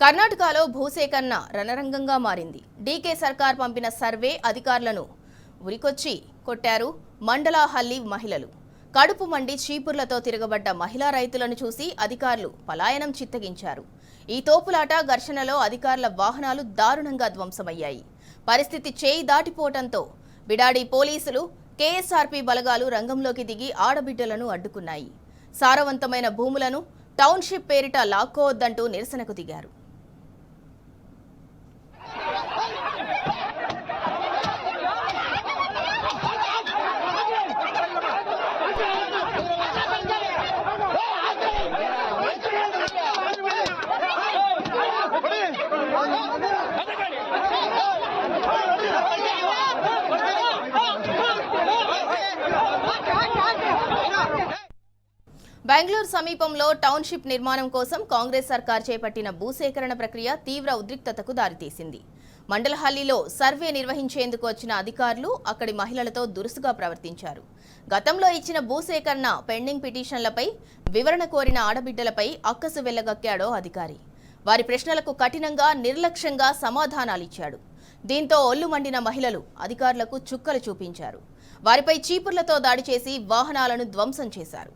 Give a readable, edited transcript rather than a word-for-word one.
కర్ణాటకలో భూసేకరణ రణరంగంగా మారింది. డీకే సర్కార్ పంపిన సర్వే అధికారులను ఉరికొచ్చి కొట్టారు మండలహల్లి మహిళలు. కడుపు మండి చీపుర్లతో తిరగబడ్డ మహిళా రైతులను చూసి అధికారులు పలాయనం చిత్తగించారు. ఈ తోపులాట ఘర్షణలో అధికారుల వాహనాలు దారుణంగా ధ్వంసమయ్యాయి. పరిస్థితి చేయి దాటిపోవడంతో బిడాడి పోలీసులు, కేఎస్ఆర్పీ బలగాలు రంగంలోకి దిగి ఆడబిడ్డలను అడ్డుకున్నాయి. సారవంతమైన భూములను టౌన్షిప్ పేరిట లాక్కోవద్దంటూ నిరసనకు దిగారు. బెంగళూరు సమీపంలో టౌన్షిప్ నిర్మాణం కోసం కాంగ్రెస్ సర్కార్ చేపట్టిన భూసేకరణ ప్రక్రియ తీవ్ర ఉద్రిక్తతకు దారితీసింది. మండలహల్లిలో సర్వే నిర్వహించేందుకు వచ్చిన అధికారులు అక్కడి మహిళలతో దురుసుగా ప్రవర్తించారు. గతంలో ఇచ్చిన భూసేకరణ పెండింగ్ పిటిషన్లపై వివరణ కోరిన ఆడబిడ్డలపై అక్కసు వెళ్లగక్కాడో అధికారి. వారి ప్రశ్నలకు కఠినంగా, నిర్లక్ష్యంగా సమాధానాలిచ్చాడు. దీంతో ఒళ్లు మండిన మహిళలు అధికారులకు చుక్కలు చూపించారు. వారిపై చీపుర్లతో దాడి చేసి వాహనాలను ధ్వంసం చేశారు.